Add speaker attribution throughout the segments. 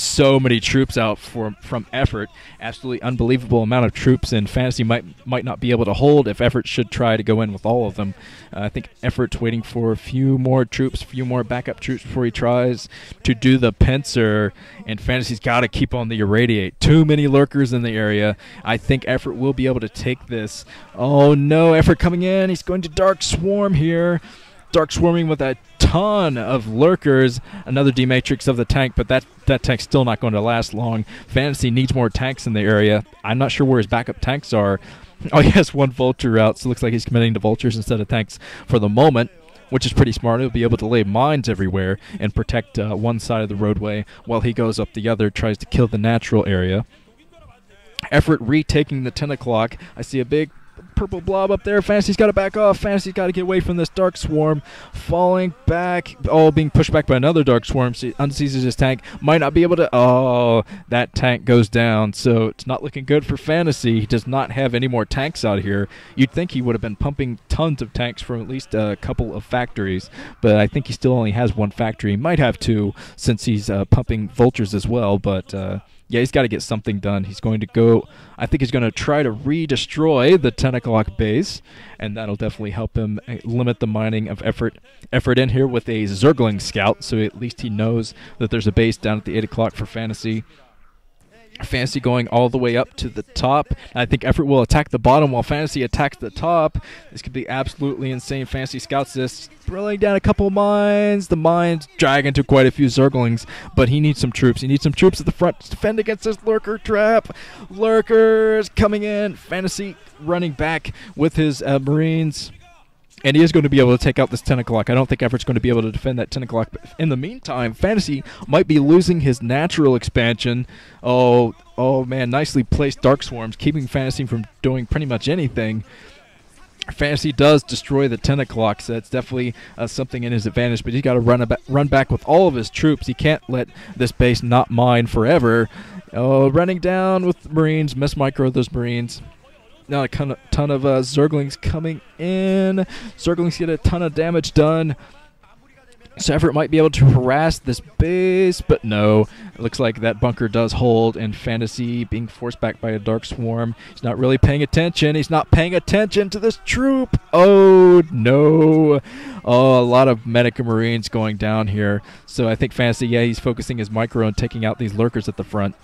Speaker 1: so many troops out from EffOrt. Absolutely unbelievable amount of troops, and Fantasy might not be able to hold if EffOrt should try to go in with all of them. I think EffOrt's waiting for a few more troops, a few more backup troops before he tries to do the pincer, and Fantasy's got to keep on the irradiate. Too many lurkers in the area. I think EffOrt will be able to take this. Oh no, EffOrt coming in. He's going to Dark Swarm here. Dark Swarming with a ton of lurkers. Another D-Matrix of the tank, but that tank's still not going to last long. Fantasy needs more tanks in the area. I'm not sure where his backup tanks are. Oh, he has one Vulture out, so it looks like he's committing to Vultures instead of tanks for the moment, which is pretty smart. He'll be able to lay mines everywhere and protect one side of the roadway while he goes up the other, tries to kill the natural area. EffOrt retaking the 10 o'clock. I see a big purple blob up there. Fantasy's got to back off. Fantasy's got to get away from this Dark Swarm. Falling back. Oh, being pushed back by another Dark Swarm. So he unseizes his tank. Might not be able to. Oh, that tank goes down. So it's not looking good for Fantasy. He does not have any more tanks out here. You'd think he would have been pumping tons of tanks from at least a couple of factories. But I think he still only has one factory. He might have two since he's pumping Vultures as well. But yeah, he's got to get something done. He's going to go, I think he's going to try to re-destroy the 10 o'clock base, and that'll definitely help him limit the mining of EffOrt. EffOrt in here with a Zergling scout, so at least he knows that there's a base down at the 8 o'clock for Fantasy. Fantasy going all the way up to the top. I think EffOrt will attack the bottom while Fantasy attacks the top. This could be absolutely insane. Fantasy scouts this, drilling down a couple mines. The mines drag into quite a few Zerglings, but he needs some troops. He needs some troops at the front to defend against this lurker trap. Lurkers coming in. Fantasy running back with his Marines. And he is going to be able to take out this 10 o'clock. I don't think EffOrt's going to be able to defend that 10 o'clock. But in the meantime, Fantasy might be losing his natural expansion. Oh man, nicely placed Dark Swarms, keeping Fantasy from doing pretty much anything. Fantasy does destroy the 10 o'clock, so that's definitely something in his advantage. But he's got to run back with all of his troops. He can't let this base not mine forever. Oh, running down with Marines, miss micro those Marines. Now a ton of Zerglings coming in. Zerglings get a ton of damage done. So EffOrt might be able to harass this base, but no. It looks like that bunker does hold, and Fantasy being forced back by a Dark Swarm. He's not really paying attention. He's not paying attention to this troop. Oh, no. Oh, a lot of Medica Marines going down here. So I think Fantasy, yeah, he's focusing his micro and taking out these lurkers at the front.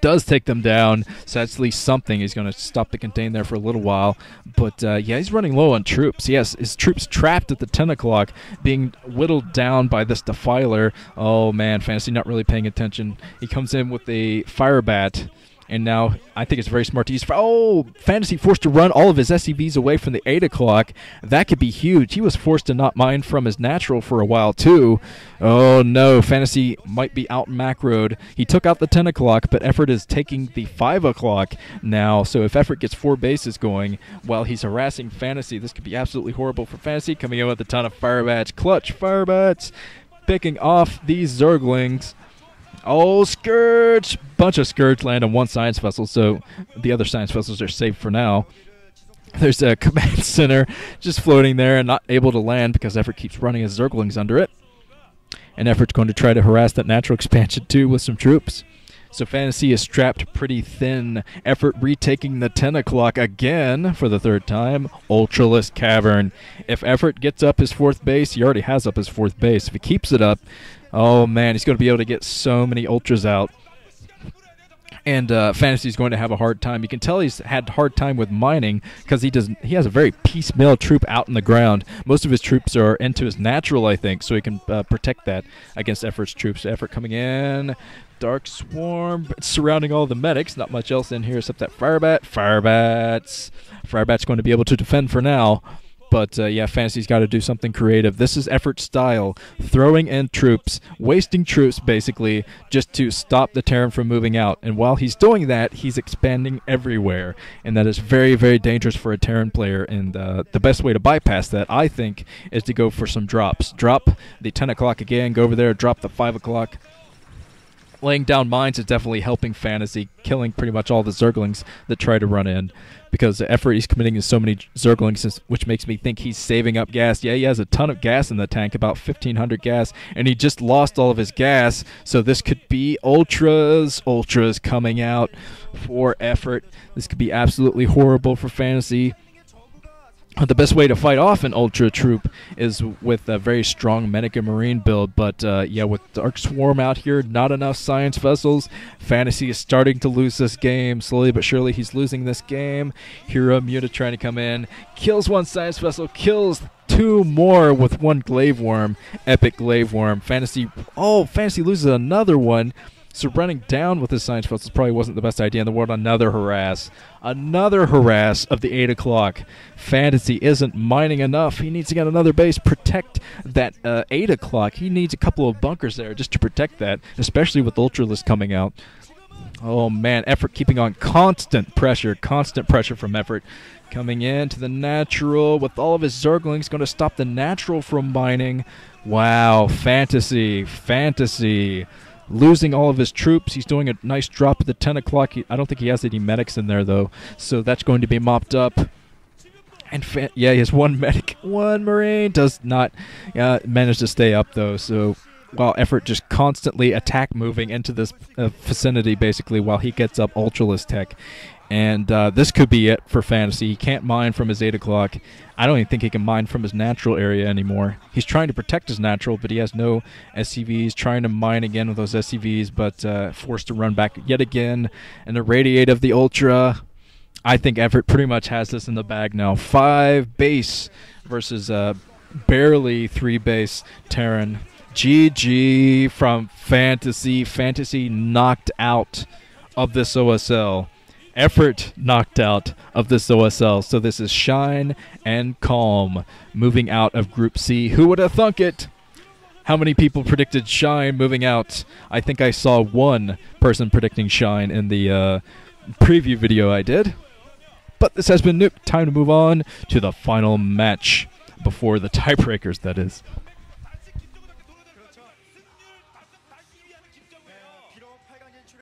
Speaker 1: Does take them down, so that's at least something. He's going to stop the contain there for a little while. But, yeah, he's running low on troops. Yes, his troops trapped at the 10 o'clock, being whittled down by this Defiler. Oh, man, Fantasy not really paying attention. He comes in with a Fire Bat. And now I think it's very smart to use. Oh, Fantasy forced to run all of his SCVs away from the 8 o'clock. That could be huge. He was forced to not mine from his natural for a while, too. Oh, no. Fantasy might be out macroed. He took out the 10 o'clock, but EffOrt is taking the 5 o'clock now. So if EffOrt gets 4 bases going while he's harassing Fantasy, this could be absolutely horrible for Fantasy. Coming in with a ton of Fire Bats. Clutch Fire Bats. Picking off these Zerglings. Oh, Scourge! Bunch of Scourge land on one science vessel, so the other science vessels are safe for now. There's a command center just floating there and not able to land because EffOrt keeps running his Zerglings under it. And EffOrt's going to try to harass that natural expansion too with some troops. So Fantasy is strapped pretty thin. EffOrt retaking the 10 o'clock again for the 3rd time. Ultralisk Cavern. If EffOrt gets up his 4th base, he already has up his 4th base. If he keeps it up, oh man, he's going to be able to get so many Ultras out. And Fantasy's going to have a hard time. You can tell he's had a hard time with mining because he has a very piecemeal troop out in the ground. Most of his troops are into his natural, I think, so he can protect that against EffOrt's troops. EffOrt coming in. Dark Swarm surrounding all the medics. Not much else in here except that Firebat. Firebat's going to be able to defend for now. But, yeah, Fantasy's got to do something creative. This is EffOrt style. Throwing in troops, wasting troops, basically, just to stop the Terran from moving out. And while he's doing that, he's expanding everywhere. And that is very, very dangerous for a Terran player. And the best way to bypass that, I think, is to go for some drops. Drop the 10 o'clock again, go over there, drop the 5 o'clock. laying down mines is definitely helping Fantasy, killing pretty much all the Zerglings that try to run in. Because the effort he's committing to so many Zerglings, which makes me think he's saving up gas. Yeah, he has a ton of gas in the tank, about 1,500 gas, and he just lost all of his gas. So this could be Ultras. Ultras coming out for effort. This could be absolutely horrible for Fantasy. The best way to fight off an Ultra troop is with a very strong Medic and Marine build, but yeah, with Dark Swarm out here, not enough Science Vessels. Fantasy is starting to lose this game. Slowly but surely, he's losing this game. Hero Muta trying to come in, kills one Science Vessel, kills two more with one Glaive Worm, Epic Glaive Worm. Fantasy loses another one. So running down with his Science Vessels probably wasn't the best idea in the world. Another harass of the 8 o'clock. Fantasy isn't mining enough. He needs to get another base, protect that 8 o'clock. He needs a couple of bunkers there just to protect that, especially with Ultralist coming out. Oh man, effort keeping on constant pressure from effort. Coming into the natural with all of his Zerglings, going to stop the natural from mining. Wow, Fantasy. Losing all of his troops. He's doing a nice drop at the 10 o'clock. I don't think he has any medics in there, though. So that's going to be mopped up. And yeah, he has one medic. One Marine does not manage to stay up, though. So while effort just constantly attack moving into this vicinity, basically, while he gets up Ultralist tech. And this could be it for Fantasy. He can't mine from his 8 o'clock. I don't even think he can mine from his natural area anymore. He's trying to protect his natural, but he has no SCVs. Trying to mine again with those SCVs, but forced to run back yet again. And the Radiate of the Ultra. I think effort pretty much has this in the bag now. 5 base versus barely 3 base Terran. GG from Fantasy. Fantasy knocked out of this OSL. Effort knocked out of this OSL. So this is Shine and Calm moving out of Group C. Who would have thunk it? How many people predicted Shine moving out? I think I saw one person predicting Shine in the preview video I did. But this has been Nuke. Time to move on to the final match before the tiebreakers, that is.